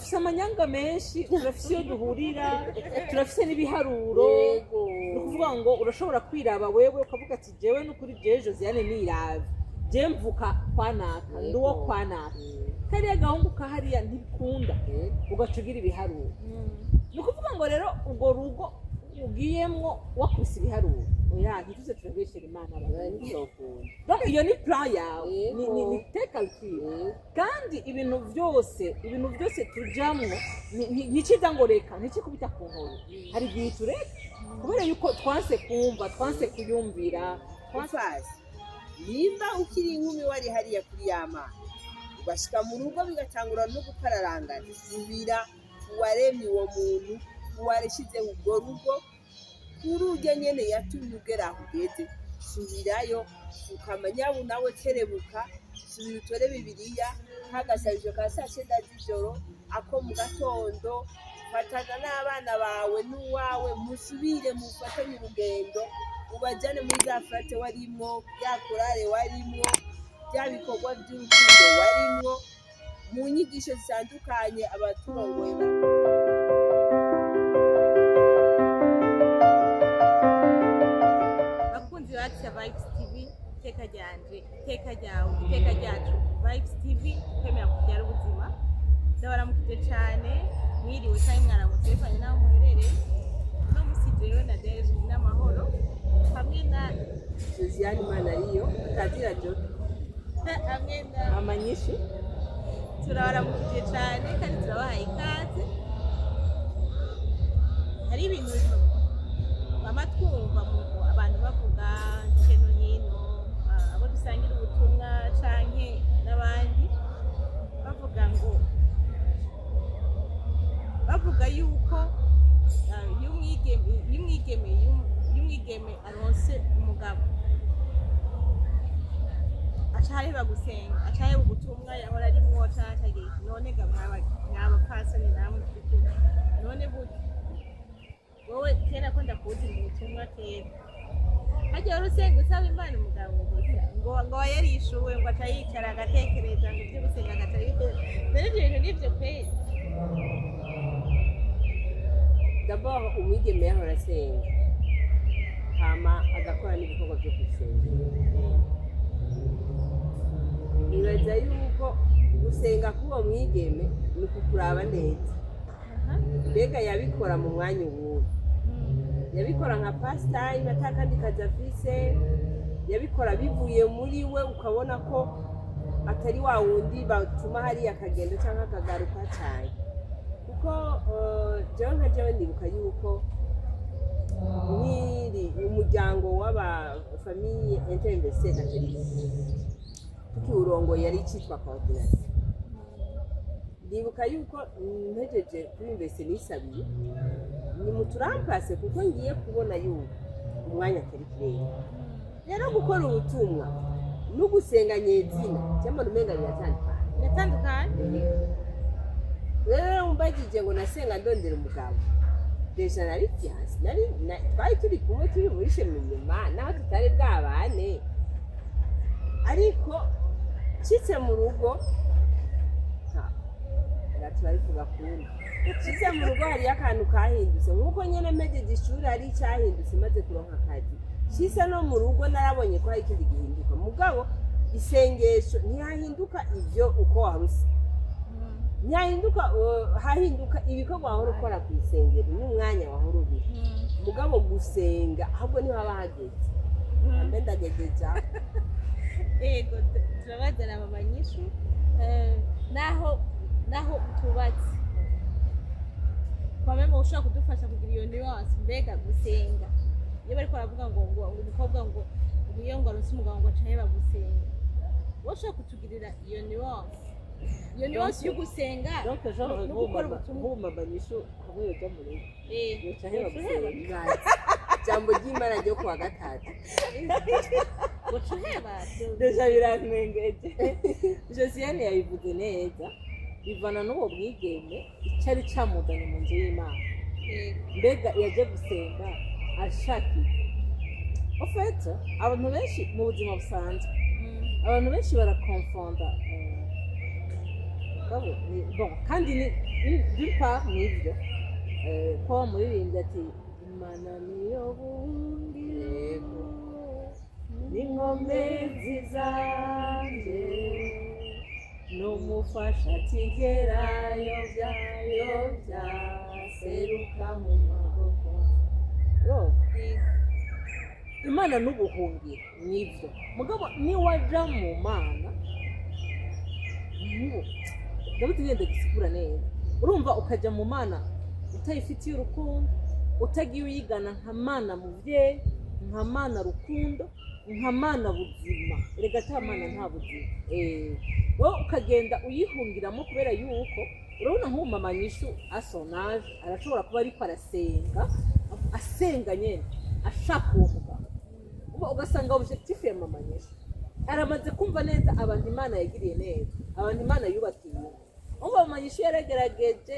dufise amanyanga menshi turafise iyo duhurira turafise n'ibiharuro ni ukuvuga ngo urashobora kwiraba wewe ukavuga ati jewe n'ukuri jewe Josiane nirabe je mvuka kwanaka ndi uwo kwanaka kariya gahungu kahariya ntibikunda ugaca ugira ibiharuro ni ukuvuga ngo rero urwo rugo ugiyemwo wakubise ibiharuro oya ntituze turabeshera imana iyo ni plan yawe ni calcul kandi ibintu byose tujamwo ntikiza ngo reka ntikikubita ku nkoro hari igihe tureka kubera yuko twanse kumva twanse kuyumvira nimba ukiri inkumi wari hariya kuri yamana ugashika mu rugo bigatangura no gukararangana subira uwaremye uwo muntu uwareshizeho urwo rugo urujya nyene yatumye ugera aho ugeze subirayo ukamenya nawe terebuka subira utore bibiliya nk'agasabisho ka saa 9 z'ijoro ako mu gatondo fatana n'abana bawe n'uwawe musubire mufatanye urugendo ubajyane muri za furate warimwo bya korale warimwo bya bikorwa by'urukundo warimwo mu nyigisho zitandukanye abaturongoye bakunzi bacu ya Vibes TV iteka ryanje iteka ryawe iteka ryacu Vibes TV kwemera kubyara ubuzima ndabaramukije cyane mwiriwe cyane mwaramutse fanye naho muherereye no musijewe na Deje n'amahoro hamwe na Josiane Manariyo akazira Jot hamwe na amanyishi turabaramukije cyane kandi turabahaye ikaze hari ibintu amatwumva abantu bavuga kino hino abo dusangira ubutumwa canke n'abandi bavuga yuko y'umwigeme aronse umugabo acaheba gusenga acaheba ubutumwa yahora ari mwota atagira none ga mwabapfasoni namwe tukumva none burya wowe kera ko ndakuzi mu butumwa kera hajya urusenga usaba imana umugabo ngo yarishuwe ngo atayicara agatekereza ngo ibyo gusenga agatabikora mbere ibyo bintu nibyo pe d'abord umwigeme yahora asenga hama agakora n'ibikorwa byo gusenga nibaza yuko gusenga k'uwo mwigeme ni ukukuraba neza mbega yabikora mu mwanya uwuhe yabikora nka pastime atakandi kazi afise yabikora bivuye muri we ukabona ko atari wa wundi batuma hariya akagenda cyangwa akagaruka cyane kuko jewe nka jewe ndibuka yuko nkiri umuryango w'abafamiye interinveste catholique tukiwurongoye yari icitwa coordination ndibuka yuko ntegeje kuri investe nisabiye ni muturampase kuko ngiye kubona yuko umwanya atari kirere rero gukora ubutumwa no gusenga nyezina cyangwa umenga biratandukanye rero umbagije ngo nasenga ndondera umugabo deja nari fiance twari turi kumwe turi muri shemi nyuma naho tutari bwabane ariko nshitse mu rugo tubari kugakunda nshitse mu rugo hariyo akantu kahindutse nk'uko nyene mpejeje ishuri hari icyahindutse maze kuronka akazi nshitse no mu rugo narabonye ko hari ikindi gihinduka mugabo isengesho ntihahinduka ivyo uko waruse ntihahinduka hahinduka ibikorwa wahora ukora ku isengero n'umwanya wahora ubira mugabo gusenga ahubwo niho haba hageze mbe ndagejeja ego turabazana amanyishu naho utubatse kwamema ushobora kudufasha kugira iyo nuance mbega gusenga iyo bariko baravuga ngo umukobwa ngo iyo ngo aronse umugabo ngo acaheba gusenga wowe ushobora kutugirira iyo nuance yo gusenga no gukora ubutumwa amanyishu hamwe yoja mu rugo yochaheba gusenga jambo ry'Imana ryo kuwa gatatu gucaheba deja biranengeje Josiane yabivuze neza bivana n'uwo mwigeme icari camuzanye mu nzu y'Imana mbega yaje gusenga ashaka en fait abantu benshi mu buzima busanzwe abantu benshi barakonfonda mugabo bon kandi d'une part nibyo ko muririmbye ati imana niyo buhungiro n'inkomezi zanjye n'umufasha atigerayo seruka mu maboko imana n'ubuhungiro nibyo mugabo niwaja mu mana ndabona ngende gusigura neza urumva ukajya mu mana utayifitiye urukundo utagiye uyigana nka mana muvyeyi nka mana rukundo nka mana buzima erega ata mana nta buzima wowe ukagenda uyihungiramo kubera yuko urabona nk'ubu mama nyishu asonaje arashobora kuba ariko asenga nyene ashaka uwo mugabo ugasanga objectif ya mama nyishu aramaze kumva neza abantu imana yagiriye neza abantu imana yubakiye umva mama nyishu yaragerageje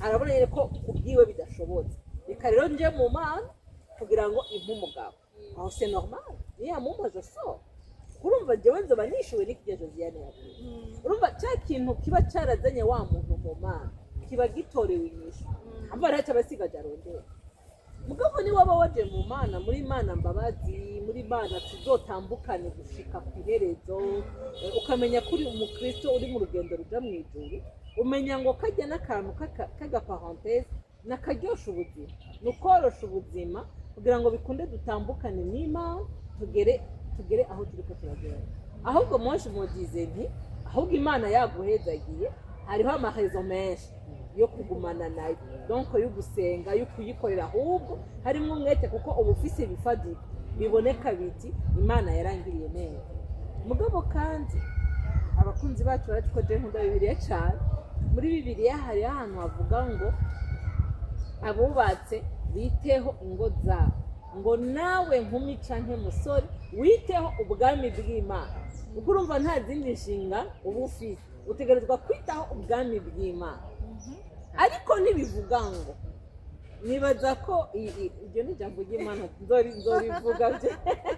arabona yere ko kubwiwe bidashobotse reka rero nje mu mana kugira ngo impe umugabo aho c'est normal niya mumaze so urumva jewe nzoba nishuwe n'ikijya Josiane yavuze urumva cya kintu kiba cyarazanye wa muntu mu mana kiba gitorewe inyishu amba rero cyabasigaje arondera mugabo ni waba waje mu mana muri mana mbabazi muri mana tuzotambukane gushika ku iherezo ukamenya kuri umukristo uri mu rugendo ruja mu ijuru umenya ngo kajya n'akantu kaga parenthèse nakaryosha ubuzima nukorosha ubuzima kugira ngo bikunde dutambukane n'Imana tugere aho turiko turagera ahubwo monshe mugize nti ahubwo Imana yaguhezagiye hariho amahezo menshi yo kugumana nayo donc yo gusenga yo kuyikorera ahubwo harimo umwete kuko ubufise bifadika biboneka biti Imana yarangiriye neza mugabo kandi abakunzi bacu baratiko je nkunda Bibiliya cyane muri Bibiliya hari ahantu havuga ngo abubatse biteho ingo zabo ngo nawe nkumi canke musore witeho ubwami bw'Imana uko urumva nta zindi nshinga uba ufite utegerezwa kwitaho ubwami bw'Imana ariko ntibivuga ngo nibaza ko iryo ni ijambo ry'Imana nzorivuga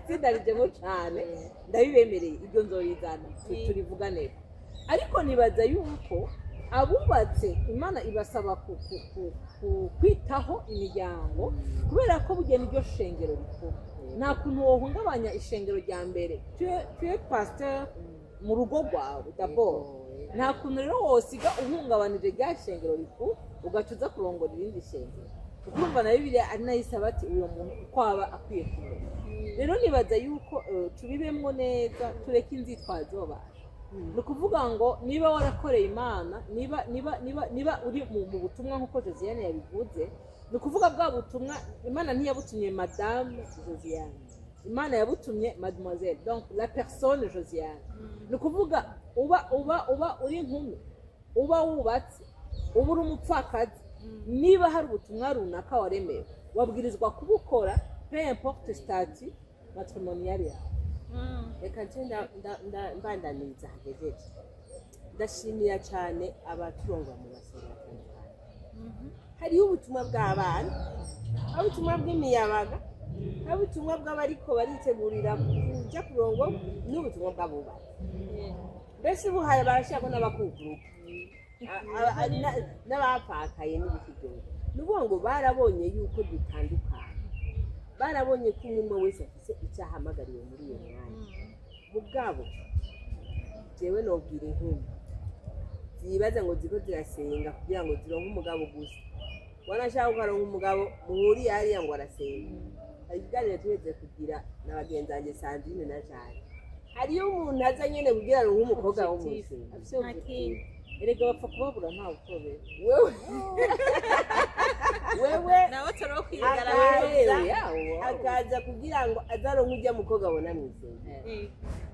sindarijemo cyane ndabibemereye iryo nzorizana turivuga neza ariko nibaza yuko abubatse Imana ibasaba kwitaho imiryango kubera ko bugena iryo shengero rikuru nta kuntu wohungabanya ishengero rya mbere tuye pasteur mu rugo rwawe d'abord nta kuntu rero wosiga uhungabanije rya shengero rikuru ugacuza kurongora irindi shengero ukumva na Bibiliya ari nayisaba ati uyo muntu kwaba akwiye kumenya rero nibaza yuko tubibemwo neza tureke inzitwazo baje ni ukuvuga ngo niba warakoreye Imana niba uri mu butumwa nk'uko Josiane yabivuze ni ukuvuga bwa butumwa Imana ntiyabutumye madame Josiane Imana yabutumye mademoiselle donc la personne Josiane ni ukuvuga uba uri inkumi uba wubatse uba uri umupfakazi niba hari ubutumwa runaka waremewe wabwirizwa kubukora peu importe statut matrimonial yawe reka nje mbandaniza hagejeje ndashimira cyane abaturongo mu basore batandukanye hariho ubutumwa bw'abana hari ubutumwa bw'imiyabaga hari ubutumwa bw'abariko baritegurira kuja kurongo n'ubutumwa bw'abubatsi mbese buhaye barashaka n'abakuguruka n'abapakaye n'ibiti byose ni ukuvuga ngo barabonye yuko dutandukanye barabonye ko umwe wese afise icyo ahamagariwe muri iyo mwanya mugabo jewe nobwira inkumi zibaza ngo ziko zirasenga kugira ngo zironke umugabo gusa wanashaka ukaronka umugabo muhuriye hariya ngo arasenga hari ikiganiro tuheze kugira na bagenzi banjye Sandrine na Jane hariyo umuntu aza nyene kugira ngo umukobwa w'umusore erega bapfa kubabura ntawe utobera wewe nawe turo kwigaragaza akaza kugira ngo azaronke ujya mukobwa abona mwisenga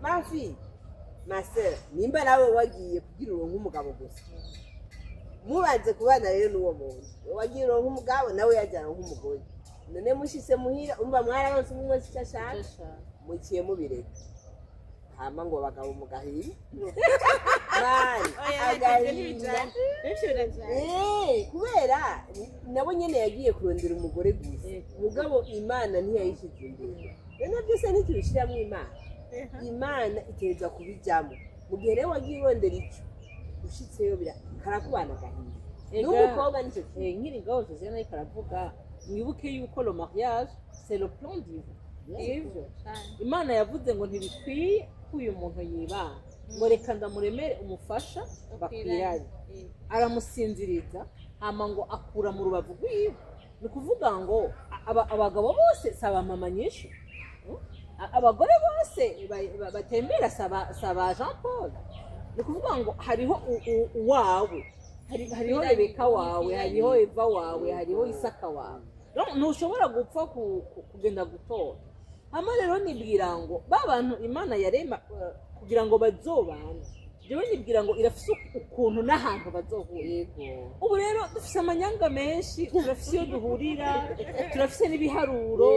mafi masera nimba nawe wagiye kugira uronke umugabo gusa mubanze kubana rero n'uwo muntu wagiye uronke umugabo nawe yajyana nk'umugore none mushise muhira umva mwararonse umwe wese icyo ashaka mukiye mubireka hama ngo abagabo mugahira kubera nabo nyene yagiye kurondera umugore gusa mugabo Imana ntiyayishize imbere rero byose ntitubishiramwo Imana itereza kubijyamo mu gihe rero wagiye urondera icyo ushitseyo karakubana agahinda Ega, n'umukobwa nicyo kintu nkiri ngaho Josiane ariko aravuga mwibuke yuko le mariage c'est le plan divin sivyo imana yavuze ngo ntibikwiye ko uyu muntu yibana ngo reka ndamuremere umufasha bakwiranye aramusinziriza hama ngo akura mu rubavu rwiwe ni ukuvuga ngo abagabo bose si abamama nyinshi abagore bose batembera si aba Jean Paul ni ukuvuga ngo hariho uwawe hariho Rebeka wawe hariho Eva wawe hariho Isaka wawe ntushobora gupfa kugenda gutora hama rero nibwira ngo ba bantu imana yarema kugira ngo bazobane jewe nibwira ngo irafise ukuntu n'ahantu bazohurira ubu rero dufise amanyanga menshi turafise iyo duhurira turafise n'ibiharuro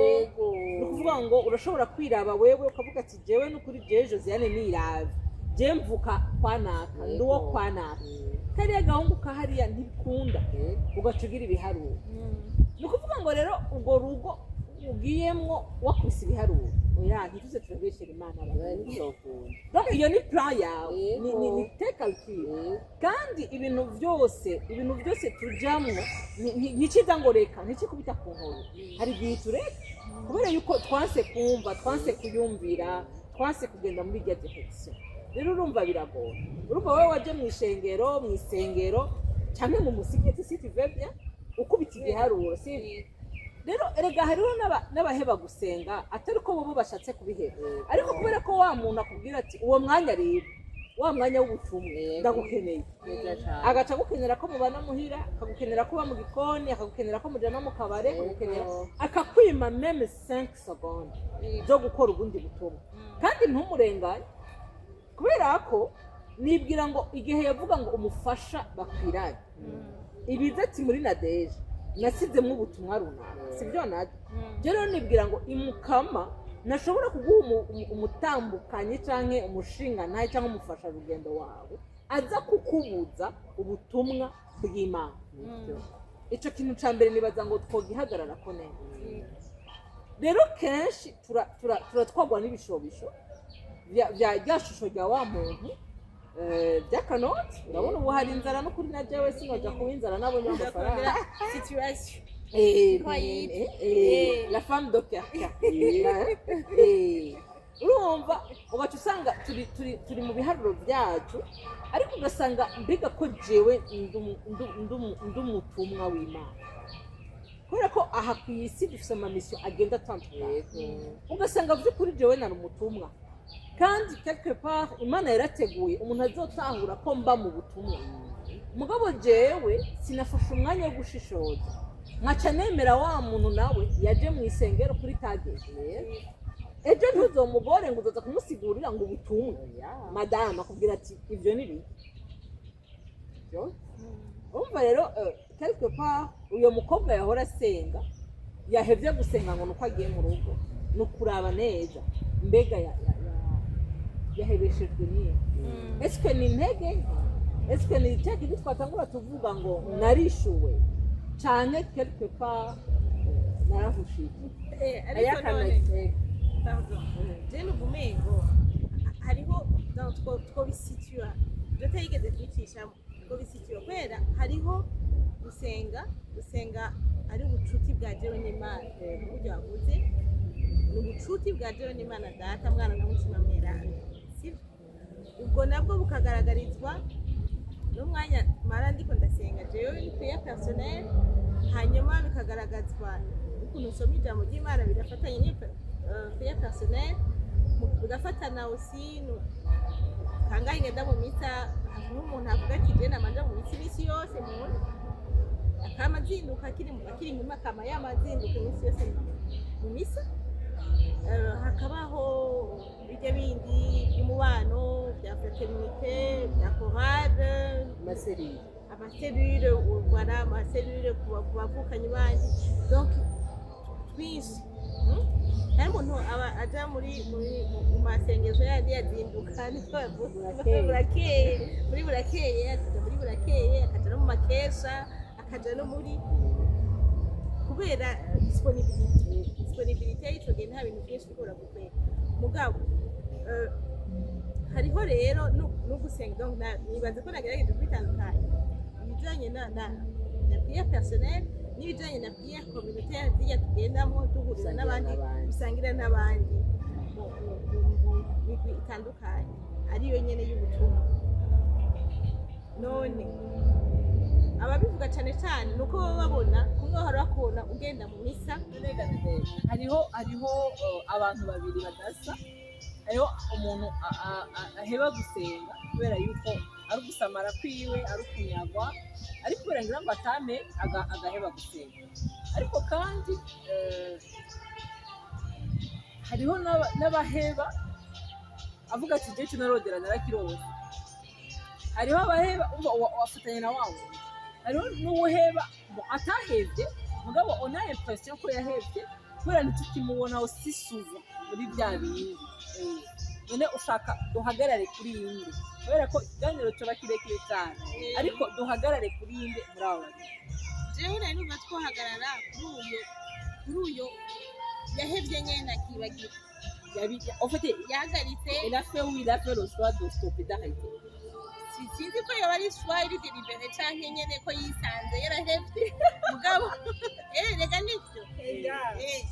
ni ukuvuga ngo urashobora kwiraba wewe ukavuga ati jewe n'ukuri jewe Josiane nirabe je mvuka kwanaka ndi uwo kwanaka kariya gahungu kahariya ntibikunda ugaca ugira ibiharuro ni ukuvuga ngo rero urwo rugo ugiyemwo wakubise ibiharuro oya ntituze turabeshera imana donc iyo ni plan yawe ni calcul kandi ibintu byose tujamwo ntikiza ngo reka ntikikubita ku nkoro hari igihe tureka kubera yuko twanse kumva twanse kuyumvira twanse kugenda muri irya direction rero urumva biragora urumva wowe waje mu isengero cyangwa mu musigiti siti vebya ukubita igiharuro sivyo rero erega hariho n'abaheba gusenga atari ko bo bashatse kubiheba ariko kubera ko wa muntu akubwira ati uwo mwanya rero wa mwanya w'ubutumwa ndagukeneye agaca gukenera ko mubana muhira akagukenera kuba mu gikoni akagukenera ko mujana mu kabare akagukenera akakwima meme 5 secondes zo gukora ubundi butumwa kandi ntumurenganye kubera ko nibwira ngo igihe yavuga ngo umufasha bakwiranye ibiza ati muri Nadeje nasizemo ubutumwa runaka sibyo nade rero nibwira ngo imukama nashobora kuguha umutambukanyi canke umushinga ntaye cyangwa umufasha rugendo wawe aza kukubuza ubutumwa bw'Imana ico kintu ca mbere nibaza ngo twogihagarara ko neza rero kenshi turatwagwa n'ibishobisho bya shusho rya wa muntu by'akanoti urabona ubu hari inzara no kuri na jewe sinoja kuba inzara nabonye amafaranga situation la femme de quelqu'un urumva ugaca usanga turi mu biharuro byacu ariko ugasanga mbega ko jewe ndi umutumwa w'Imana kubera ko aha ku isi dufise amamisiyo agenda atandukanye ugasanga by'ukuri jewe nari umutumwa kandi quelque part Imana yarateguye umuntu azotahura ko mba mu butumwa mugabo jewe sinafashe umwanya wo gushishoza nkaca nemera wa muntu nawe yaje mu isengero kuri tageti ejo ntuzomugore ngo uzoza kumusigurira ngo ubutumwa madame akubwira ati ibyo ni biki umva rero quelque part uyo mukobwa yahora asenga yahevye gusenga ngo nuko agiye mu rugo nukuraba neza mbega yahebeshejwe niye eske ni intege eske ni cyaki twatangura tuvuga ngo narishuwe cyane quelque part narahushije ariko none jeno bumengo hariho two bisitua tutayigeze kwicishamo two bisitua kwera hariho gusenga ari ubucuti bwa jewe n'Imana buryo wavuze ni ubucuti bwa jewe n'Imana data mwana na mutima mweranda ubwo nabwo bukagaragarizwa n'umwanya mara ndiko ndasenga jewe ni prière personnelle hanyuma bikagaragazwa ukuntu nsoma ijambo ry'Imana birafatanye ni prière personnelle bigafatana aussi kangahe ngenda mu misa n'umuntu avuga ati je namanja mu misi yose muntu akama zinduka akiri mu makama y'amazinduka imisi yose mu misa hakabaho bijya bindi by'umubano bya fraternité bya chorale amaserire voilà amaserire kubavukanye bandi donc twinshi hari umuntu aba aja muri masengesho yandi yazinduka niko burakeye akaja no mu makesha akaja no muri kubera disponibilité y'ico gihe nta bintu byinshi bikora gukwera mugabo hariho rero no gusenga donc nibaza ko nagerageje kwitandukanya ibijanye na prière personnelle n'ibijanye na prière communautaire zijya tugendamo duhurira n'abandi dusangira n'abandi mu migwi itandukanye ariyo nyene y'ubutumwa. None ababivuga cyane cyane nuko baba babona kumwe hari bakubona ugenda mu misa hariho abantu babiri badasa. Hariho umuntu aheba gusenga kubera yuko ari ugusamara kwiwe, ari ukunyagwa, ariko kubera ngira ngo atame agaheba gusenga. Ariko kandi hariho n'abaheba avuga ati je tunarodera narakirose. Hariho abaheba wafatanya na wawe, hariho n'uwuheba atahevye mugabo ona impression ko yahevye kubera ntitukimubona aussi souvent muri bya bindi. None ushaka duhagarare kuri yindi kubera ko ikiganiro cyoba kirekire cyane, ariko duhagarare kuri yindi muri abo babiri. jewe nari numva twahagarara kuri uyo yahevye nyene akibagira En fait, yahagaritse il a fait le choix de stopper, d'arrêter. sinzi ko yoba ari choix iri deliberate canke nyene ko yisanze yarahevye mugabo rega nivyo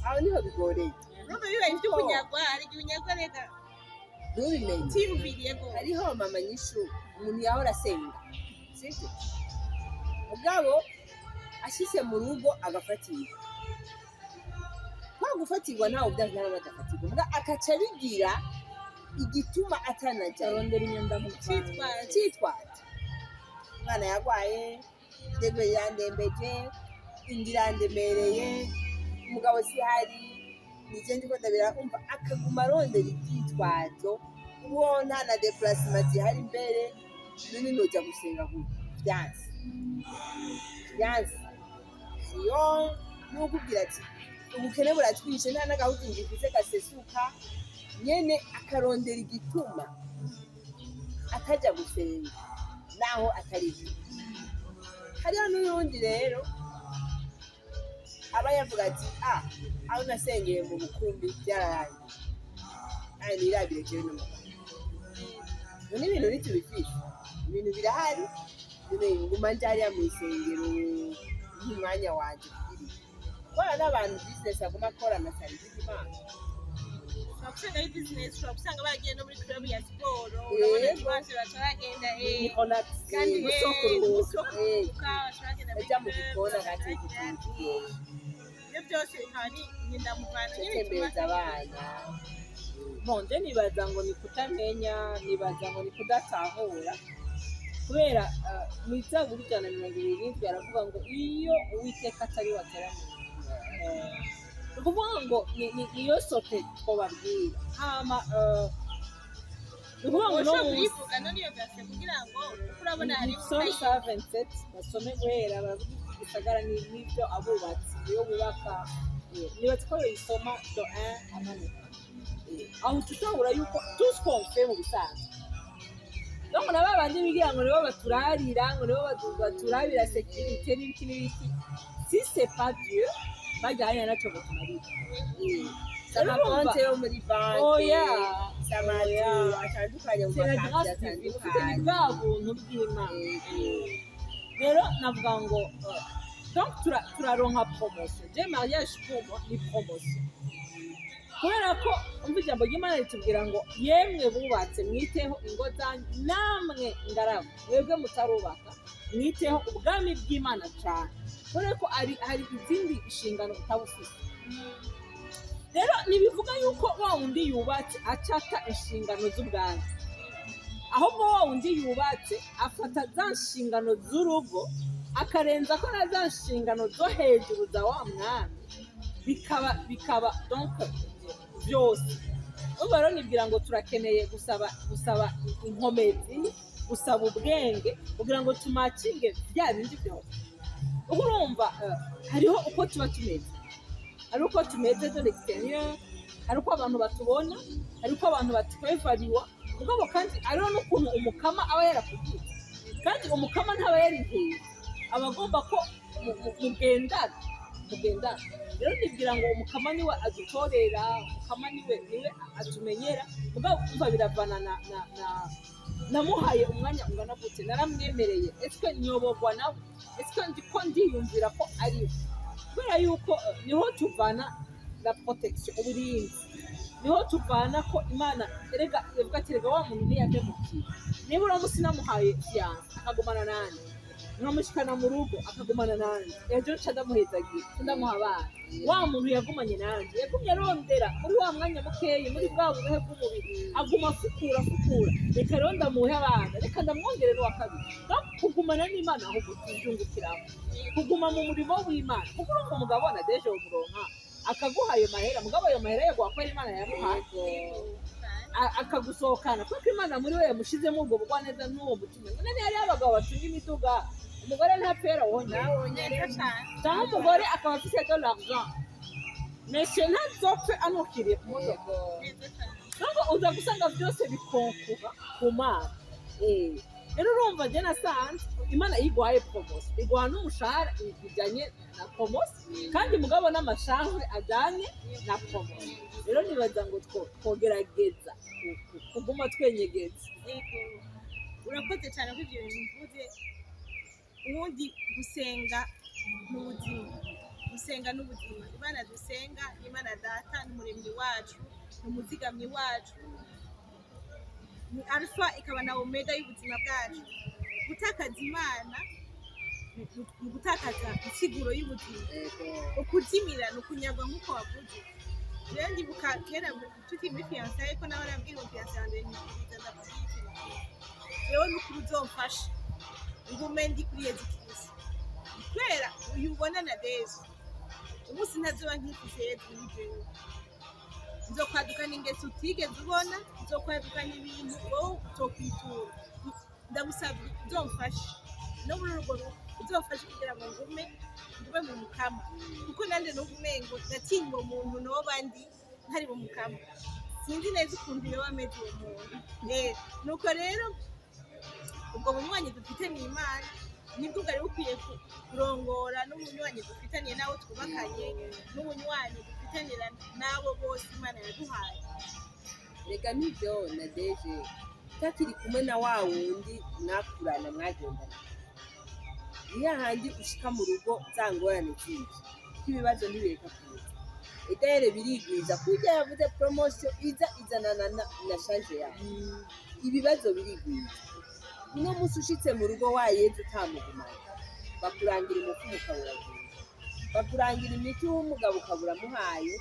aho niho bigoreye. urumva bibaye ivy'ubunyagwa hari igihe unyagwa rega Ntubimenye. tiyumviriye go Hariho mama nyishu umuntu yahora asenga sibyo, mugabo ashyize mu rugo agafatirwa. Kwa gufatirwa ntawe ubyaje n'abo badafatirwa, mugabo akaca abigira igituma atanajya Arondera imyenda mu cyitwaza. Umwana yarwaye, ndebe yandembeje, indi irandemereye, umugabo sihari, nije ndiko ndabira umva akaguma arondera ibyitwazo. Uwo nta na déplacement zihari imbere, none noja gusenga gutya byanze. Iyo nukubwira ati ubukene buratwishe nta n'agahutu ngifise gasesuka, nyene akarondera igituma ataja gusenga naho atari byo. Hariho n'urundi rero aba yavuga ati aho nasengeye mu bukumbi byararangiye kandi nirabire jewe n'umugabo. None ibintu ntitubifise, ibintu birahari. Nguma nje hariya mu isengero nk'umwanya wanje kubera n'abantu business aguma akora amasarivisi y'Imana. usanga ari business ushobora gusanga baragiye no muri club ya siporo urabona bose baca bagenda kandi gusokuruhuka baca bagenda muri ajya mu gikona gace ibyo byose bikaba ni nyindamuvano gutembereza abana. Bonje nibaza ngo ni kutamenya, nibaza ngo ni kudatahura kubera mu Zaburi 127 aravuga ngo iyo Uwiteka atari wateraniye, ni ukuvuga ngo niyo sote twababwira hama ni ukuvuga ngo no kuyivuga none iyo byose kugira ngo urabona hari Psalm 27 basome guhera baravuga igisagara n'ibyo abubatsi iyo bubaka nibatse ko bayisoma do 1 amanuka aho tutahura yuko tous confirme mu bisanzwe. Donc na babandi bigira ngo nibo baturarira ngo nibo baturabira sécurité n'ibiki si c'est pas Dieu bajyanye naco batunarira Amakonte yo muri banki, samatu atandukanye mu makanzu atandukanye, bwa buntu bw'Imana. Rero navuga ngo donc turaronka promotion. Je mariage pour moi ni promotion. Kubera ko umva ijambo ry'Imana ritubwira ngo yemwe bubatse mwiteho ingo zanyu, namwe ngaragu mwebwe mutarubaka mwiteho ubwami bw'Imana cyane. Kubera ko hari izindi inshingano utabufite. Rero nibivuga yuko wa wundi yubatse acata inshingano z'ubwami, ahubwo wa wundi yubatse afata za nshingano z'urugo akarenza ko na za nshingano zo hejuru za wa mwami bikaba donc byose. Ubu rero nibwira ngo turakeneye gusaba inkomezi, gusaba ubwenge kugira ngo tumakinge bya bindi byose. Ubu urumva hariho uko tuba tumeze, hari uko tumeze de l'extérieur, hari uko abantu batubona, hari uko abantu batwevariwa, mugabo kandi hariho n'ukuntu umukama aba yarakubwiye, kandi umukama ntaba yariheye, aba agomba ko mugendana mugenda rero nibwira ngo umukama niwe adutorera umukama niwe atumenyera mugabo umva biravana namuhaye umwanya ungana gute naramwemereye ese nyobogwa nawe ese ndiko ndiyumvira ko ari kubera yuko niho tuvana la protection uburinzi niho tuvana ko imana erega yavuga ati rega wa muntu ntiyademukiye niba uramusi namuhaye fiyanse akagumana nanjye nkamushikana mu rugo akagumana nanjye ejo nca ndamuhezagira ndamuha abana wa muntu yagumanye nanjye yagumye arondera muri wa mwanya mukeyi muri bwa burehe bw'umubiri aguma afukura reka rero ndamuhe abana reka ndamwongere n'uwa kabiri kugumana n'imana ahubwo tubyungukiraho kuguma mu murimo w'imana kuko urumva umugabo na deje umuronka akaguha ayo mahera mugabo ayo mahera yaguha ko imana yamuhaye akagusohokana kuko imana muri we yamushizemo ubwo bugwaneza n'uwo mutima none hariyo abagabo batunga imiduga umugore ntapfera wonye cyangwa umugore akaba afite de l'argent monsieur ntazopfe anukiriye ku modoka nubwo uza gusanga byose bikonkuba ku mana rero urumva jye nasanze imana yiguhaye promosi iguha n'umushahara bijyanye na promosi kandi mugabo n'amashahwe ajyanye na promosi rero nibaza ngo twogerageza kuguma twenyegeza urakoze cyane ko ibyo bintu mvuze ubundi gusenga n'ubuzima imana dusenga imana data n'umuremyi wacu n'umuzigamyi wacu ni alfa ikaba na omega y'ubuzima bwacu gutakaza imana ni gutakaza insiguro y'ubuzima ukuzimira ni ukunyagwa nk'uko wavuze rero ndibuka kera tuti muri fiyanse ariko nawe arabwira ngo fiyanse yanjye ntibiza ndakubwira rero n'ukuri uzomfasha ngume ndi kuri Yezu Kristo kubera uyu ubona na Yezu umunsi ntazoba nkifuza Yezu n'ibyo nzokwadukana ingeso utigeze ubona nzokwadukana ibintu wowe utokwitura ndagusabye uzomfashe no muri urwo uzomfashe kugira ngo ngume mu mukama kuko nanjye n'ubumengo ndatinya umuntu noba ndi ntari mu mukama sinzi neza ukuntu yoba ameze uwo muntu nuko rero ubwo bunywanyi dufitanye imana nibwo bwari bukwiye kurongora n'ubunywanyi dufitanye nawe twubakanye n'ubunywanyi dufitanira n'abo bose imana yaduhaye reka nibyo na deje utakiri kumwe na wa wundi mwakurana mwagendana iyo ahandi ushika mu rugo za ngorane zije ibibazo ntibireka kuza idere birigwiza kurya yavuze promotion izanana na charge yawe ibibazo birigwiza uno musi ushitse mu rugo wa Yezu utamugumana bakurangira umufumu ukaburagira bakurangira imiti w'umugabo ukaburamuhaye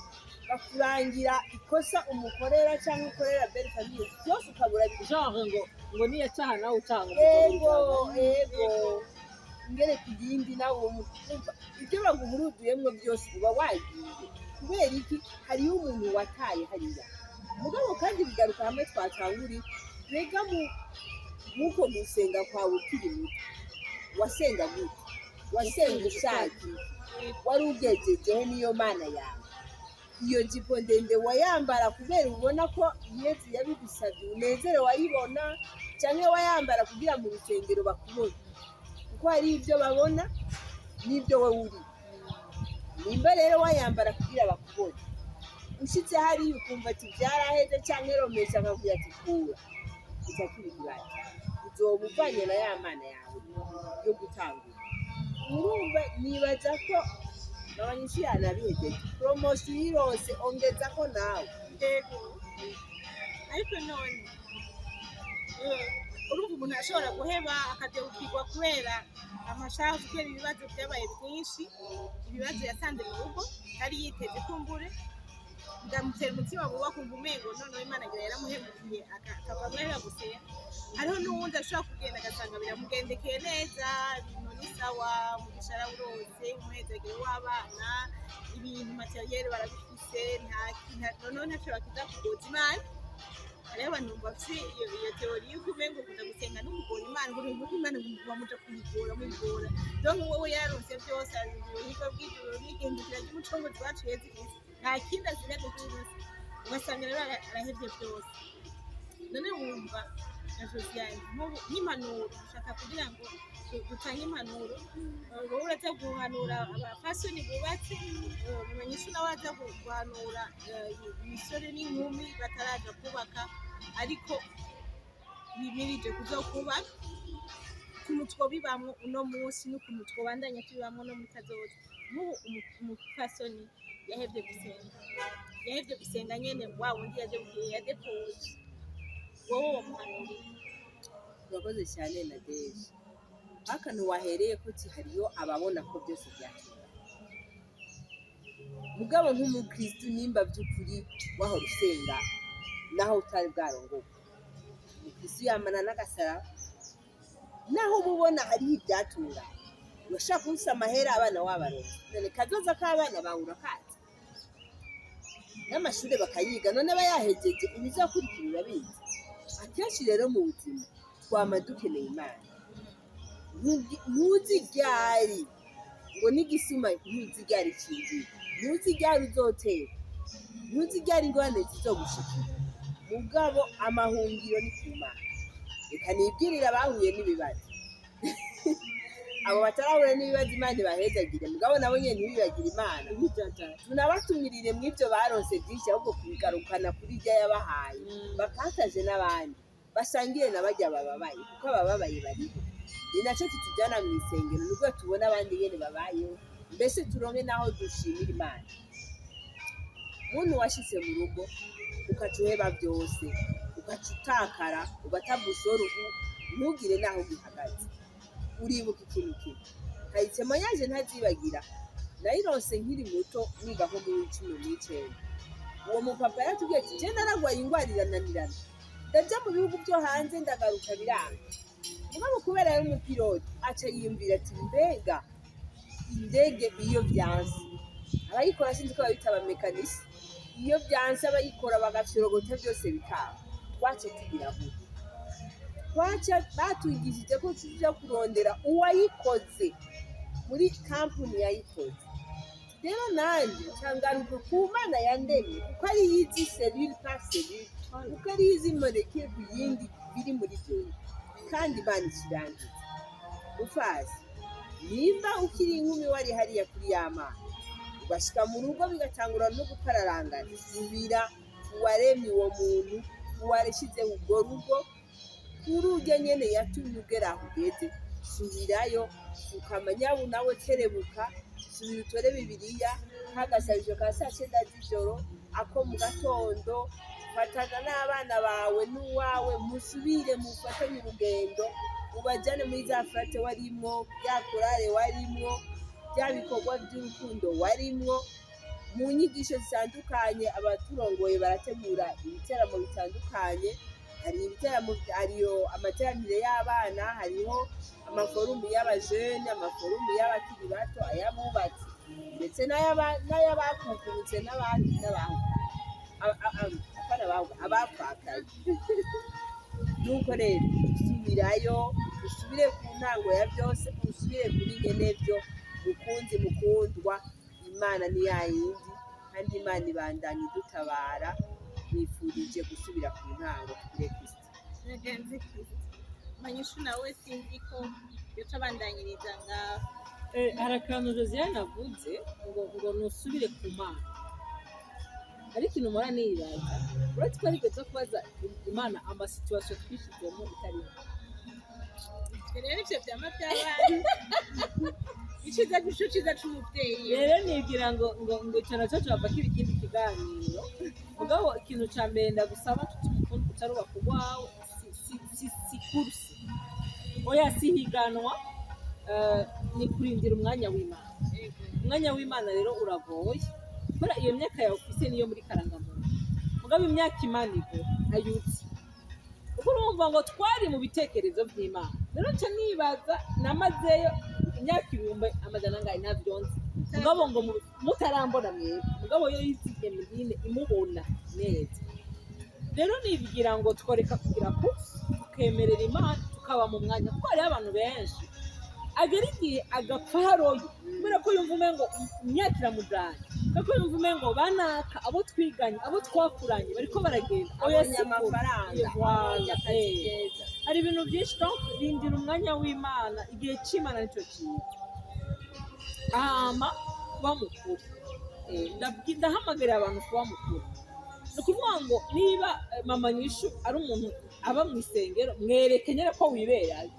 bakurangira ikosa umukorera cyangwa ukorera belle famille byose ukabura genre ngo niya cyaha nawe utanga ego ngere kugindi nawe umva ibyo baguhuruduyemwe byose uba wagiye kubera iki hariyo umuntu wataye hariya mugabo kandi bigaruka hamwe twatanguri rega nk'uko gusenga kwawe ukiri muto wasenga gute wasenga ushaki wari ugejejeho niyo mana yawe iyo jipo ndende wayambara kubera ubona ko Yezu yabigusabye unezere wayibona cyangwa wayambara kugira mu rusengero bakubone kuko hari ibyo babona n'ibyo wowe uri nimba rero wayambara kugira bakubone ushitse hariya ukumva ati byaraheze cyangwa romesha nkavuga ati kura uzakibigiranye uzoba uvanye na ya mana yawe yo gutangura urumva nibaza ko abanyishiyana bihejeje promotion yirose ongeza ko nawe ariko none urumva umuntu ashobora guheba akabyukirwa kubera amashaho kubera ibibazo byabaye byinshi ibibazo yasanze mu rugo yari yiteze kumbure ndamutera umutima vuba kumva umengo noneho imana ngira yaramuhemukiye akava guhera gusenga hariho n'uwundi ashobora kugenda agasanga biramugendekeye neza ibintu ni sawa umugisha arawurose umuhezagiro w'abana ibintu materiyeri barabifise noneho ntashobora kuza kugoza imana hariho abantu bafite iyo teori y'uko umengo kuza gusenga n'umugora imana ngo imana bamuja kumugora donc wowe yaronse byose ubuhigo bw'ijuru n'igenzukira ry'umucunguzi wacu Yezu Kristo nta kindi asigaye kuzuza ugasanga rero arahevye byose none wumva na Josiane nk'impanuro ushaka kugira ngo dutange impanuro ngo uraza guhanura abafasoni bubatse umunyeshu nawe aza guhanura imisore n'inkumi bataraja kubaka ariko bimirije kuzokubaka ukuntu twobibamwo uno munsi n'ukuntu twobandanya tubibamwo no muri kazoza nk'ubu umupfasoni yahevye gusenga nyene wa wundi yadepoje wowe wamuhanuriye. urakoze cyane Nadege akantu wahereye ko hariyo ababona ko byose byakira mugabo nk'umukristu nimba by'ukuri wahora usenga naho utari bwarongoka umukristu yamana n'agasara naho mubona hariho ibyatura urashaka gusa amahera abana w'abarongo none kazoza k'abana bawe urakazi n'amashuri bakayiga none aba yahejeje ibizakurikira urabizi akenshi rero mu buzima twama dukeneye imana ntuzi ryari ngo n'igisuma ntuzi ryari kingiye ntuzi ryari uzotera ntuzi ryari ingorane zizogushikira mugabo amahungiro ni ku mana reka nibwirira abahuye n'ibibazo abo batarahura n'ibibazo imana ibahezagire mugabo nabo nyene ntibibagire imana tunabatumirire mw'ivyo baronse vyinshi ahubwo kubigarukana kuri rya yabahaye bapataje n'abandi basangire na barya bababaye kuko abababaye bariho ni naco kitujana mw'isengero nubwo tubona abandi nyene babayeho mbese turonke naho dushimira imana muntu washitse mu rugo ukaca uheba byose ugaca utakara ugatabusora ntugire naho gihagaze uribuka ikintu kimwe hayitsemo yaje ntazibagira nayironse nkiri muto niga nko muri 19 uwo mupapa yaratubwiye ati je naragwaye ingwara irananirana ndaja mu bihugu byo hanze ndagaruka biranga mugabo kubera yari umupilote aca yiyumvira ati mbega indege iyo byanse abayikora sinzi ko babitaba mekanisi iyo byanse abayikora bagafyorogota byose bikaba twace tugira vuba twaca batwigishije ko tuja kurondera uwayikoze muri kampuni yayikoze rero nanje cangaruka ku mana yandemye kuko ari yizi selule par selule kuko ari yizi molekile ku yindi biri muri byo kandi Imana ikirangiza ufasi nimba ukiri inkumi wari hariya kuri y'amana ugashika mu rugo bigatangura no gukararangana subira uwaremye uwo muntu uwareshizeho ubwo rugo kurujya nyene yatumye ugera aho ugeze subirayo ukamenya nawe terebuka subira utore bibiliya nk'agasabisho ka saa 9 z'ijoro ako mu gatondo fatana n'abana bawe n'uwawe musubire mufatanye urugendo ubajyane muri za frate warimwo ya korale warimwo bya bikorwa by'urukundo warimwo mu nyigisho zitandukanye abaturongoye barategura ibiteramo bitandukanye hari ibiteramo hariyo amateraniro y'abana hariho amaforumu y'abajene amaforumu y'abakiri bato ayabubatsi ndetse n'ayabakukurutse n'abandi abapfakaye nuko rero usubirayo usubire ku ntango ya byose usubire kuri nyenevyo mukunzi mukundwa imana ni yayindi kandi imana ibandanya idutabara nifurije gusubira ku ntango kuri Kristo nagenze Kristo manyishu nawe sinzi ko yoca bandanyiriza ngaho hari akantu Josiane avuze ngo nusubire ku mana ariko ikintu mpora nibaza uretse ko ariko zo kubaza imana amasituwasiyo twishizemo itarimo rero ivyo vyama by'abana iciza gishuciza c'umuvyeyi rero nibwira ngo ico naco cava kiba ikindi kiganiro mugabo ikintu ca mbere ndagusaba tutumukundu utaruba kuwawe si kursi oya si higanwa ni kurindira umwanya w'imana rero uragoye kubera iyo myaka yawe ufise niyo muri karangamuntu mugabo imyaka imana igo ntayutse kuko urumva ngo twari mu bitekerezo by'imana rero nca nibaza namazeyo imyaka 100 ntavyonze mugabo ngo mutarambona mwebwe mugabo yo yizige mugine imubona neza rero nibigira ngo tworeka kugira ko tukemerera imana tukaba mu mwanya kuko hariho abantu benshi agera igihe agapfa haroye kubera ko yumva umengo imyaka iramujanye kuko yumva umengo banaka abo twiganye abo twakuranye bariko baragenda oya si amafaranga hari ibintu byinshi donc rindira umwanya w'imana igihe c'imana nico cyiza hama kuba mukuru. Ndahamagarira abantu kuba mukuru. Ni ukuvuga ngo niba mama nyishu ari umuntu aba mu isengero, mwereke nyine ko wiberayo,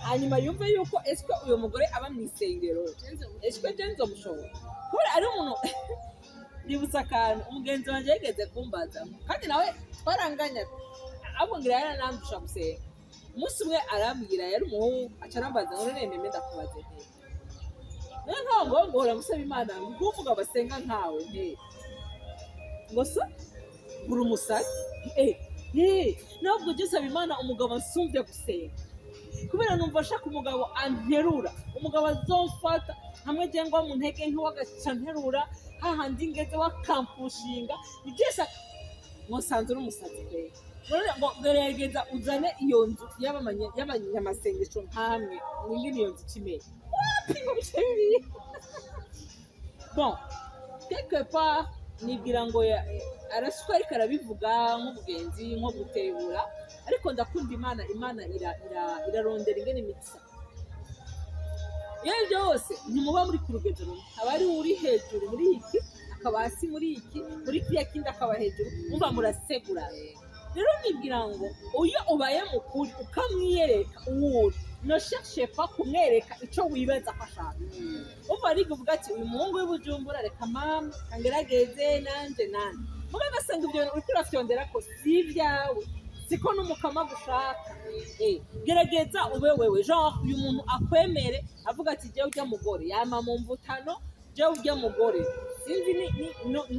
hanyuma yumve yuko eswe uyu mugore aba mu isengero, eswe jenzo mushobora kubera ari umuntu ndibutsa akantu umugenzi wanjye yigeze kumbaza, kandi nawe twaranganya abungira yaranandusha gusenga. Umunsi umwe arambwira, yari umuhungu, aca arambaza ngo none meme ndakubaze nte nawe nkaho ngo ngora musaba Imana ngo umugabo asenga nkawe nte ngo so gura umusatsi ntabwo ujya usaba Imana umugabo asumbye gusenga, kubera numva ashaka umugabo anterura, umugabo azomfata hamwe cyangwa mu ntege nk'iwagaca nterura hahandi ngeze wakampushinga ibyese ngo sanze uri umusatsi pe ngo gerageza uzane iyo nzu y'abanyamasengesho nkamwe mwingine iyo nzu kimeye ngo bice bibi bon quelque part nibwira ngo arasuka ariko arabivuga nk'umugenzi nko gutebura, ariko ndakunda Imana irarondera ingene imitsa iyo byose ntimuba muri ku rugendo rumwe, haba ari uri hejuru muri iki akaba hasi muri iki, muri kiriya kindi akaba hejuru, muba murasegura. Rero nibwira ngo iyo ubaye mukuri ukamwiyereka uwuri no cherche pas kumwereka icyo wibaza ko ashaka. Uva ari kuvuga ati uyu muhungu w'Ibujumbura reka mama kangerageze nanje muga gasanga ibyo bintu uriko urafyondera ko si ibyawe, siko n'umukama gushaka. Gerageza ube wewe, genre uyu muntu akwemere avuga ati jewe ujya mugore yama mu mvutano, jewe ujya mugore sinzi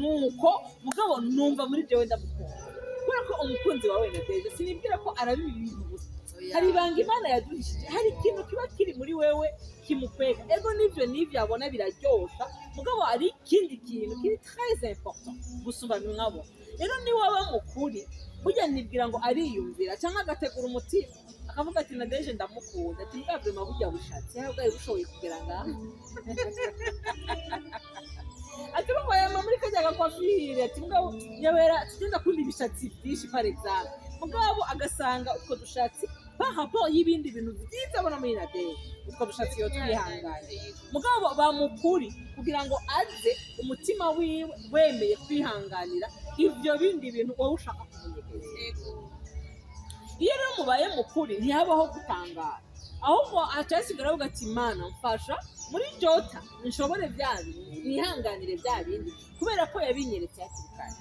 nuko mugabo numva muri jewe ndamukunda, kubera ko umukunzi wawe na Deje sinibwira ko arabiba ibintu gusa, hari ibanga Imana yaduhishije, hari ikintu kiba kiri muri wewe kimukwega. Ego n'ivyo abona biraryosha, mugabo ari ikindi kintu kiri très important gusumba mwabo. Rero ni waba mukuri burya nibwira ngo ariyumvira cyangwa agategura umutima akavuga ati na Deje ndamukunda, ati mbabwe mabujya bushatse ahubwo ari bushoboye kugera ngaha ati ngo yama muri kajyaga kwa fire, ati mbwa yabera tugenda kundi bishatsi byinshi par exemple, mugabo agasanga utwo dushatsi bahapo y'ibindi bintu byiza abona muri Nadege, utwo dushatsi yo twihanganye, mugabo bamukuri kugira ngo aze umutima wiwe wemeye kwihanganira ivyo bindi bintu wowe ushaka kumunyegeza. Iyo rero mubaye mukuri ntihabaho gutangara, ahubwo acasigara avuga ati Imana mfasha muri jota nshobore nihanganire bya bindi, kubera ko yabinyeretse hakiri kare.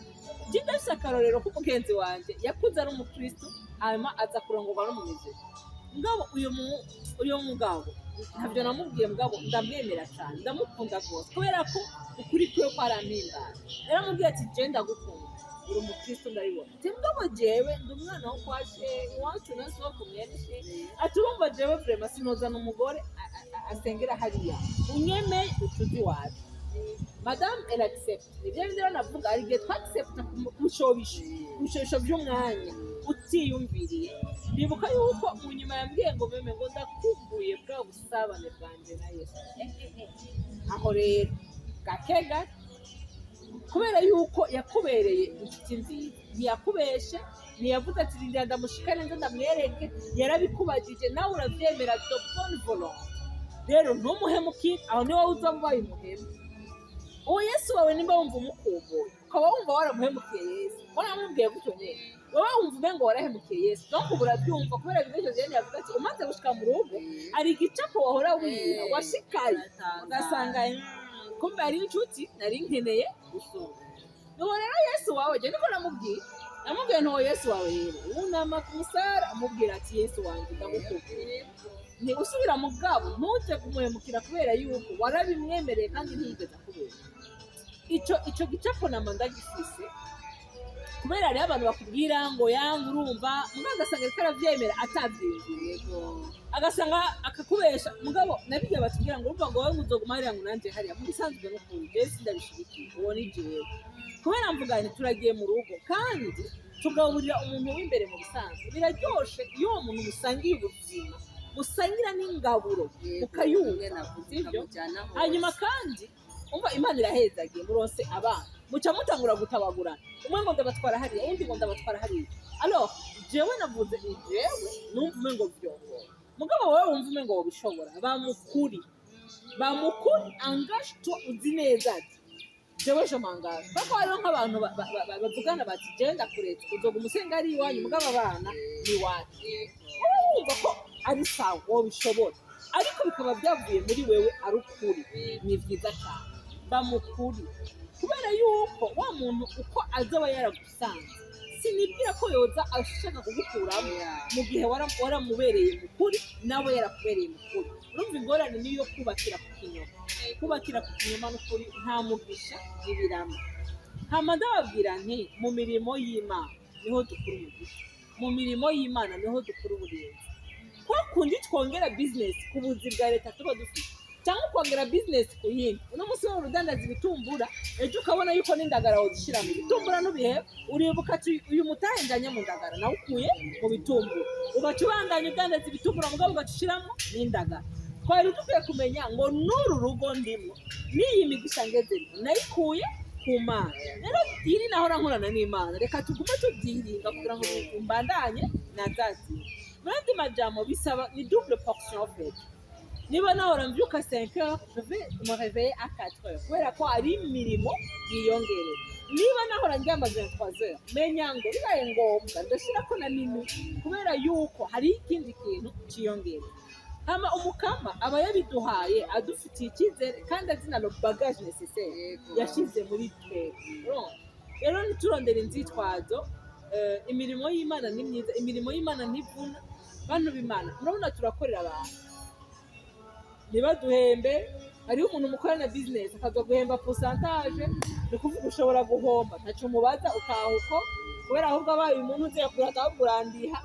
Ndafise akarorero k'umugenzi wanje yakuze ari umukristo, hanyuma aza kurongorwa n'umunezero. Mugabo uyu mugabo ntabyo namubwiye, mugabo ndamwemera cyane, ndamukunda rwose kubera ko ukuri kwe kwarampindana. Yaramubwiye ati je ndagukunda, uri umukristo ndabibona, ati mugabo jewe ndi umwana wo kwashe iwacu nasi wo kumweneshe, ati urumva jewe vraiment sinozana umugore asengera hariya, unyemeye ucuzi wacu. Madame elle accepte. Nibyo rero navuga ari gihe twaccepta kushobisho by'umwanya utiyumviriye. Ndibuka yuko mu nyuma yambwiye ngo meme ngo ndakumbuye bwa busabane bwanje na Yesu. Aho rero gakega kubera yuko yakubereye inshuti nziza, ntiyakubeshe, ntiyavuze ati ndinda ndamushikane nze ndamwereke, yarabikubagije nawe urabyemera de bonne volonté. Rero ntumuhemukire, aho niwe uzamubaye umuhemu. Uwo Yesu wawe nimba wumva umukumbuye ukaba wumva waramuhemukiye Yesu, waramubwiye gutyo nyine wowe wumva umengo warahemukiye Yesu, donc urabyumva kubera ibyo Jene yavuga ati umaze gushika mu rugo ari igicapo wahora wiha washikaye ugasanga kumbe ari inshuti nari nkeneye gusura. Nuwo rero Yesu wawe je niko namubwiye ntuwo Yesu wawe rero unama kumusara amubwira ati Yesu wanjye ndagukunda, ni usubira mu bwabo ntuje kumuhemukira kubera yuko warabimwemereye kandi ntiyigeze akubera. Ico gicapo nama ndagifise kubera rero abantu bakubwira ngo yanga urumva, mugabo agasanga ariko aravyemera atavyiyumviye, agasanga akakubesha. Mugabo nabigiye batubwira ngo urumva ngo wowe muzoguma hariya ngo nanje hariya, mu bisanzwe no kuri je sindabishigikiye, uwo ni jewe. Kubera mvuga nti turagiye mu rugo kandi tugaburira umuntu w'imbere mu bisanzwe, biraryoshe iyo uwo muntu musangiye ubuzima, musangira n'ingaburo ukayumva, sivyo? Hanyuma kandi umva Imana irahezagiye muronse abana muca mutangura gutabagurana, umwe ngo ndabatwara hariya undi ngo ndabatwara hariya. Alors jewe navuze jewe numva umengo byongo, mugabo wowe wumva umengo wobishobora. Bamukuri bamukuri engage toi uzi neza ati jewe je m'engage kuko hariho nk'abantu bavugana bati jewe ndakuretse uzoga umusenga ari iwanyu mugabo abana ni iwacu wumva ko ari sawa wobishobora ariko bikaba byavuye muri wewe ari ukuri ni byiza cyane bamukuri kubera yuko wa muntu uko azaba yaragusanze sinibwira ko yoza ashaka kugukuramo mu gihe waramubereye mukuri nawe yarakubereye mukuri urumva ingorane niyo kubakira ku kinyoma n'ukuri nta mugisha n'ibirama hama ndababwira nti mu mirimo y'Imana niho dukura umugisha mu mirimo y'Imana niho dukura uburinzi kwa kundi twongera business ku buzi bwa leta tuba dufite cyangwa ukongera business ku yindi uno munsi w'urudandaza ibitumbura ejo ukabona yuko n'indagara wozishira mu bitumbura n'ubihe uribuka ati uyu mutahe njanye mu ndagara nawe ukuye mu bitumbura ugaca ubandanya udandaza ibitumbura mugabo ugacishiramo n'indagara twari dukwiye kumenya ngo n'uru rugo ndimo n'iyi migisha ngezemo nayikuye ku Mana rero iri naho rankorana n'Imana reka tugume tubyiringa kugira ngo mbandanye nazazi muri majambo bisaba ni double portion en fait niba nahora mbyuka 5 heures je vais me réveiller à 4 heures kubera ko ari imirimo yiyongereye niba nahora ndyama 23 heures menya ngo bibaye ngombwa ndashira ko na minute kubera yuko hari ikindi kintu ciyongereye hama umukama aba yabiduhaye adufitiye icyizere kandi azina lo bagage nécessaire yashize muri twe rero niturondera inzitwazo imirimo y'Imana ni myiza imirimo y'Imana ntivuna bantu b'Imana murabona turakorera abantu nibaduhembe hariho umuntu mukorana business akaza guhemba pourcentage ni kuvuga ushobora guhomba ntacyo mubaza utaha uko kubera ahubwo abaye umuntu ugiye kurata kurandiha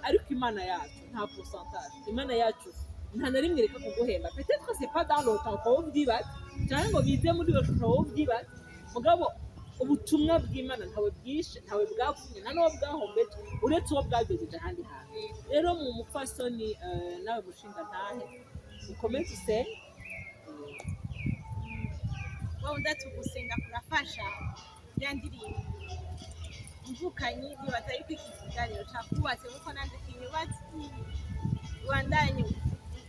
ariko Imana yacu nta pourcentage Imana yacu nta na rimwe reka kuguhemba peut-être que c'est pas dans le temps qu'on dit bat cyangwa ngo bize muri iyo shusho wo dit mugabo ubutumwa bw'Imana ntawe bwishe ntawe bwapfunye nta n'uwo bwahombeje uretse uwo bwagejeje ahandi hantu rero mu mupfasoni nawe mushinga ntahe ukomeze usenge wowe ndetse gusenga kurafasha yandirimba mvukanyi nibaza yuko iki kiganiro cyakubatse kuko nanjye kinyubatse wandanye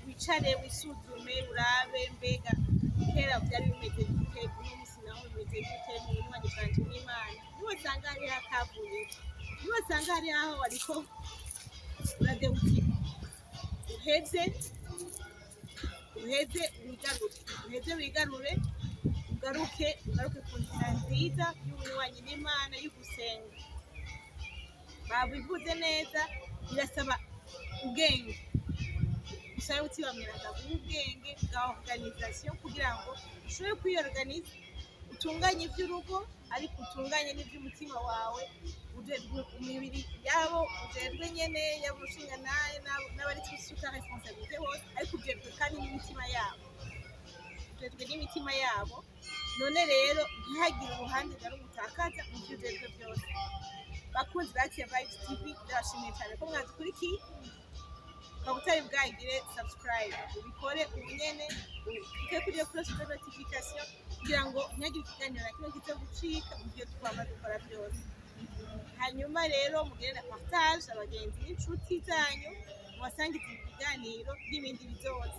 wicare wisuzume urabe mbega kera byari bimeze gute n'umunsi naho bimeze gute mu bunywanyi bwanje n'Imana niwasanga hari akavuye niwasanga hari aho wariko uradebuti uheze wigarure ugaruke ku nzira nziza y'ubunywanyi n'Imana y'ugusenga babivuze neza birasaba ubwenge usaba utibamiraga ubwenge bwa organisation kugira ngo ushobore kwiyorganiza utunganye iby'urugo ariko utunganye n'iby'umutima wawe ujejwe imibiri yabo ujejwe nyene y'abushinga naye n'abari twisuka responsabilité hose ariko ujejwe kandi n'imitima yabo none rero ntihagire uruhande na rumutakaza mu byo ujejwe byose bakunzi ba Vibes TV ndabashimiye cyane ko mwadukurikiye ukaba utari bwagire subscribe ubikore ubu nyene ufite kuri iyo cloche de notification kugira ngo ntihagire ikiganiro na kimwe kiza gucika mu byo twaba dukora byose hanyuma rero mugire na partage abagenzi n'inshuti zanyu mubasangize ibiganiro n'ibindi bizoza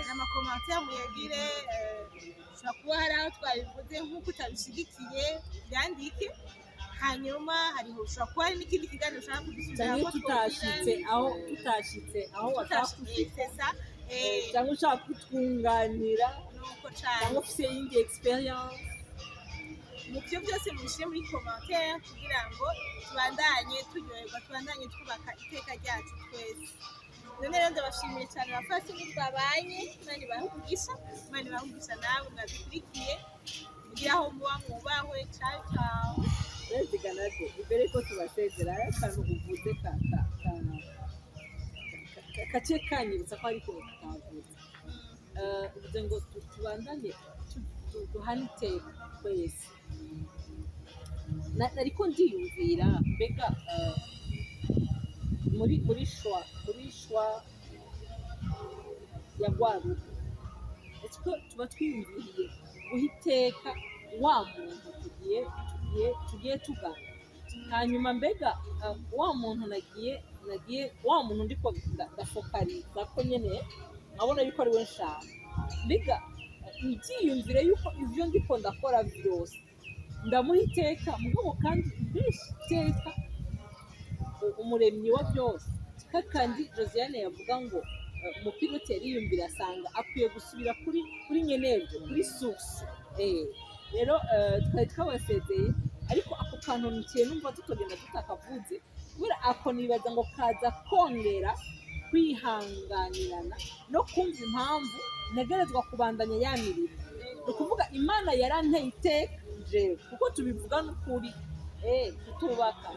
n'amakomantere muyagire ushobora kuba hari aho twabivuze nk'uko utabishigikiye byandike hanyuma hariho ushobora kuba hari n'ikindi kiganiro ushaka kudusubiramo tutashitse aho watakushitse cyangwa ushaka kutwunganira cyangwa ufite iyindi experience mu byo byose mubishyire muri commentaire kugira ngo tubandanye turyoherwa tubandanye twubaka iteka ryacu twese none rero ndabashimiye cyane abafasi twabanye Imana ibahugisha nawe mwabikurikiye kugira aho muba mwubahwe ciao Ganade imbere ko tubasezera akantu uvuze kace kanyibutsa ko ari ikintu tutavuze uvuze ngo tubandanye duhanite twese ariko ndiyumvira mbega muri shwa ya gwaruka ese tuba twiyumviriye guha iteka wa muntu tugiye tugana hanyuma mbega wa muntu nagiye wa muntu ndiko ndafokariza ko nyene nkabona yuko ari we nshaka mbega ibyiyumvire yuko ivyo ndiko ndakora vyose ndamuha iteka mugabo kandi mbese iteka umuremyi wa byose kandi Josiane yavuga ngo umupilote yariyumvira asanga akwiye gusubira kuri nyenevyo kuri source rero twari twabasezeye ariko ako kantu nikiye numva tutogenda tutakavuze kubera ako nibaza ngo kaza kongera kwihanganirana no kumva impamvu ntegerezwa kubandanya ya mirimo ni ukuvuga imana yaranteye iteka jewe kuko tubivuga n'ukuri tutubaka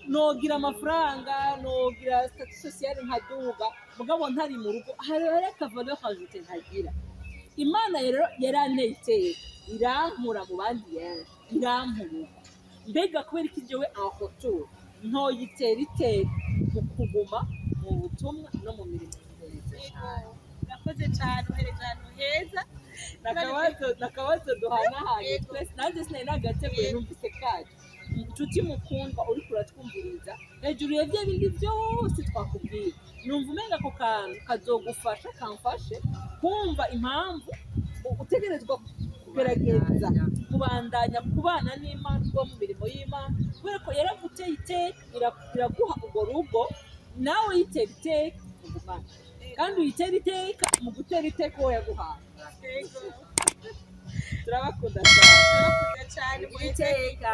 nogira amafaranga nogira statut social nkaduga mugabo ntari mu rugo hari akavaleur ajoute ntagira imana rero yaranteye iteka irankura mu bandi yanjye irankura mbega kubera ko jewe aho ntoyitera iteka mu kuguma mu butumwa no mu mirimo urakoze cyane uhereje ahantu heza nakabazo duhanahanye twese nanjye sinari nagateguye numvise kaje inshuti mukundwa uriko uratwumviriza hejuru ya bya bindi byose twakubwiye numva umenga ako kantu kazogufasha kamfashe kumva impamvu utegerezwa kugerageza kubandanya kubana n'Imana kuba mu mirimo y'Imana kubera ko yaraguteye iteka iraguha urwo rugo nawe yitera iteka ugumana kandi uyitera iteka mu gutera iteka uwo yaguhaye turabakunda cyane mu iteka